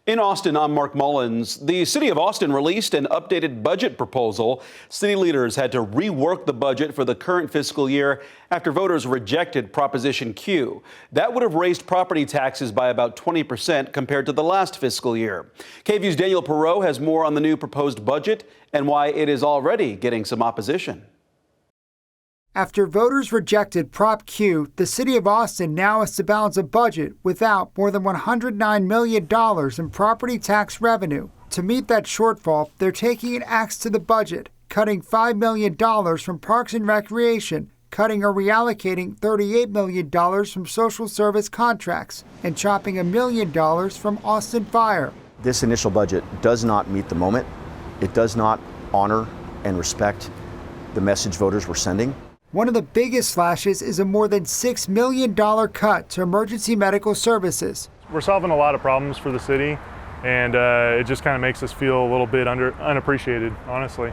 In Austin, I'm Mark Mullins. The city of Austin released an updated budget proposal. City leaders had to rework the budget for the current fiscal year after voters rejected Proposition Q. That would have raised property taxes by about 20% compared to the last fiscal year. KVUE's Daniel Perot has more on the new proposed budget and why it is already getting some opposition. After voters rejected Prop Q, the city of Austin now has to balance a budget without more than $109 million in property tax revenue. To meet that shortfall, they're taking an axe to the budget, cutting $5 million from Parks and Recreation, cutting or reallocating $38 million from social service contracts, and chopping $1 million from Austin Fire. This initial budget does not meet the moment. It does not honor and respect the message voters were sending. One of the biggest slashes is a more than $6 million cut to emergency medical services. We're solving a lot of problems for the city, and it just kind of makes us feel a little bit unappreciated, honestly.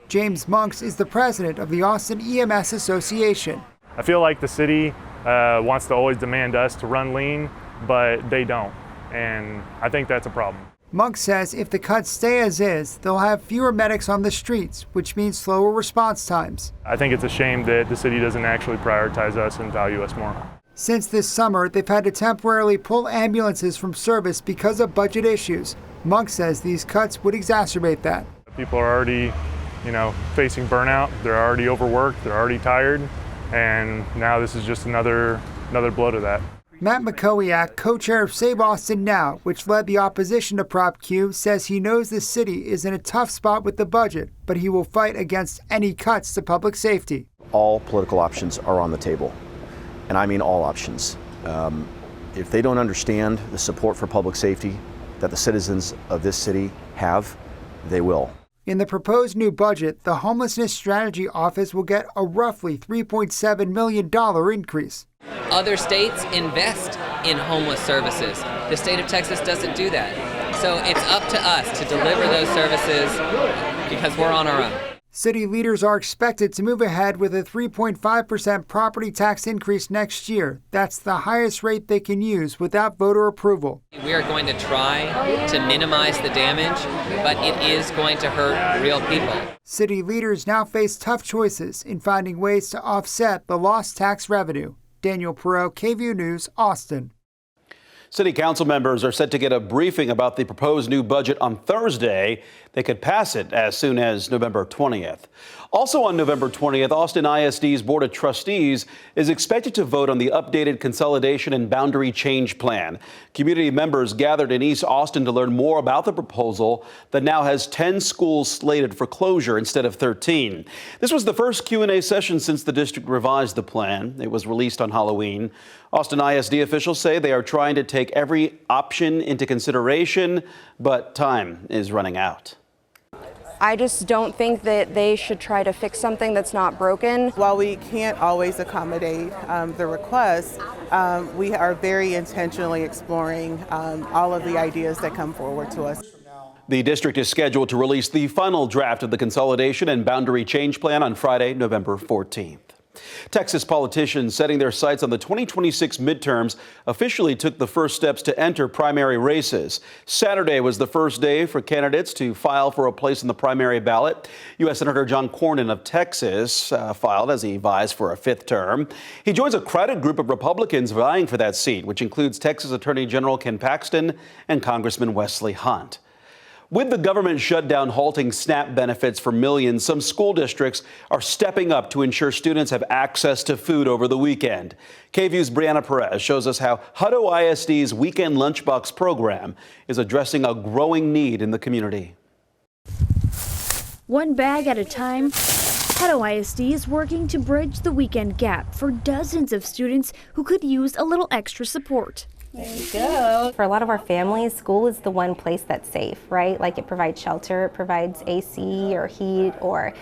James Monks is the president of the Austin EMS Association. I feel like the city wants to always demand us to run lean, but they don't, and I think that's a problem. Monk says if the cuts stay as is, they'll have fewer medics on the streets, which means slower response times. I think it's a shame that the city doesn't actually prioritize us and value us more. Since this summer, they've had to temporarily pull ambulances from service because of budget issues. Monk says these cuts would exacerbate that. People are already, facing burnout. They're already overworked. They're already tired. And now this is just another blow to that. Matt McCowiak, co-chair of Save Austin Now, which led the opposition to Prop Q, says he knows the city is in a tough spot with the budget, but he will fight against any cuts to public safety. All political options are on the table, and I mean all options. If they don't understand the support for public safety that the citizens of this city have, they will. In the proposed new budget, the Homelessness Strategy Office will get a roughly $3.7 million increase. Other states invest in homeless services. The state of Texas doesn't do that. So it's up to us to deliver those services because we're on our own. City leaders are expected to move ahead with a 3.5% property tax increase next year. That's the highest rate they can use without voter approval. We are going to try to minimize the damage, but it is going to hurt real people. City leaders now face tough choices in finding ways to offset the lost tax revenue. Daniel Perot, KVUE News, Austin. City council members are set to get a briefing about the proposed new budget on Thursday. They could pass it as soon as November 20th. Also on November 20th, Austin ISD's Board of Trustees is expected to vote on the updated consolidation and boundary change plan. Community members gathered in East Austin to learn more about the proposal that now has 10 schools slated for closure instead of 13. This was the first Q&A session since the district revised the plan. It was released on Halloween. Austin ISD officials say they are trying to take every option into consideration, but time is running out. I just don't think that they should try to fix something that's not broken. While we can't always accommodate the requests, we are very intentionally exploring all of the ideas that come forward to us. The district is scheduled to release the final draft of the consolidation and boundary change plan on Friday, November 14th. Texas politicians setting their sights on the 2026 midterms officially took the first steps to enter primary races. Saturday was the first day for candidates to file for a place in the primary ballot. U.S. Senator John Cornyn of Texas filed as he vies for a fifth term. He joins a crowded group of Republicans vying for that seat, which includes Texas Attorney General Ken Paxton and Congressman Wesley Hunt. With the government shutdown halting SNAP benefits for millions, some school districts are stepping up to ensure students have access to food over the weekend. KVUE's Brianna Perez shows us how Hutto ISD's Weekend Lunchbox program is addressing a growing need in the community. One bag at a time, Hutto ISD is working to bridge the weekend gap for dozens of students who could use a little extra support. There you go. For a lot of our families, school is the one place that's safe, right? Like it provides shelter, it provides AC or heat or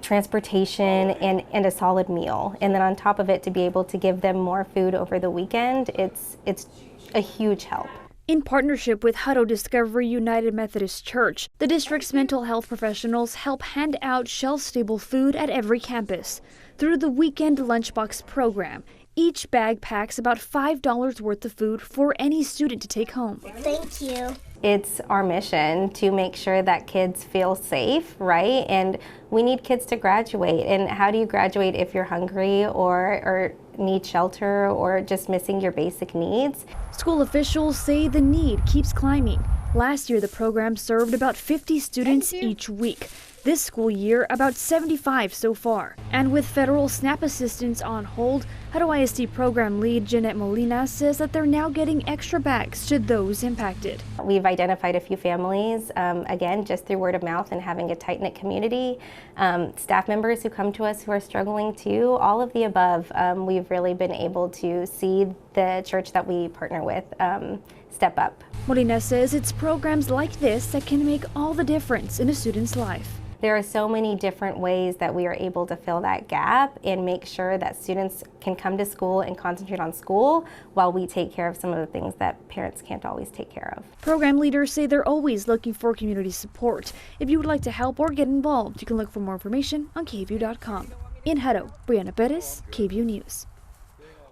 transportation and a solid meal. And then on top of it, to be able to give them more food over the weekend, it's a huge help. In partnership with Hutto Discovery United Methodist Church, the district's mental health professionals help hand out shelf-stable food at every campus. Through the Weekend Lunchbox program, each bag packs about $5 worth of food for any student to take home. Thank you. It's our mission to make sure that kids feel safe, right? And we need kids to graduate. And how do you graduate if you're hungry or need shelter or just missing your basic needs? School officials say the need keeps climbing. Last year, the program served about 50 students each week. This school year, about 75 so far. And with federal SNAP assistance on hold, Hutto ISD program lead Jeanette Molina says that they're now getting extra bags to those impacted. We've identified a few families, again, just through word of mouth and having a tight-knit community. Staff members who come to us who are struggling too, all of the above. We've really been able to see the church that we partner with step up. Molina says it's programs like this that can make all the difference in a student's life. There are so many different ways that we are able to fill that gap and make sure that students can come to school and concentrate on school while we take care of some of the things that parents can't always take care of. Program leaders say they're always looking for community support. If you would like to help or get involved, you can look for more information on KVUE.com. In Hutto, Brianna Perez, KVUE News.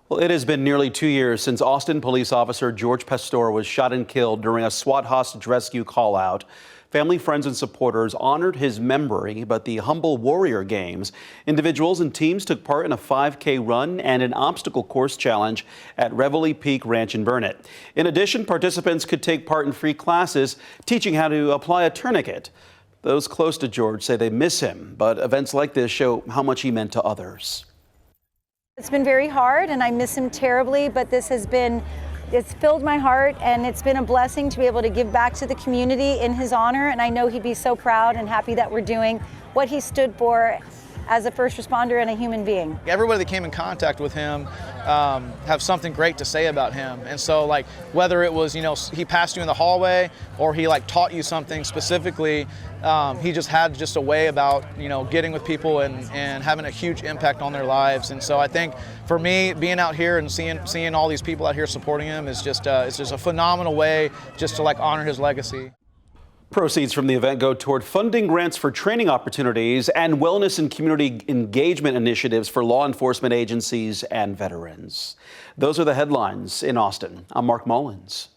Well, it has been nearly 2 years since Austin police officer George Pastor was shot and killed during a SWAT hostage rescue call-out. Family, friends, and supporters honored his memory, but the Humble Warrior Games, individuals and teams took part in a 5K run and an obstacle course challenge at Reveille Peak Ranch in Burnett. In addition, participants could take part in free classes teaching how to apply a tourniquet. Those close to George say they miss him, but events like this show how much he meant to others. It's been very hard and I miss him terribly, but it's filled my heart and it's been a blessing to be able to give back to the community in his honor, and I know he'd be so proud and happy that we're doing what he stood for as a first responder and a human being. Everybody that came in contact with him have something great to say about him, and so like whether it was he passed you in the hallway or he taught you something specifically, he just had a way about getting with people and having a huge impact on their lives. And so I think for me, being out here and seeing all these people out here supporting him is just it's just a phenomenal way just to honor his legacy. Proceeds from the event go toward funding grants for training opportunities and wellness and community engagement initiatives for law enforcement agencies and veterans. Those are the headlines in Austin. I'm Mark Mullins.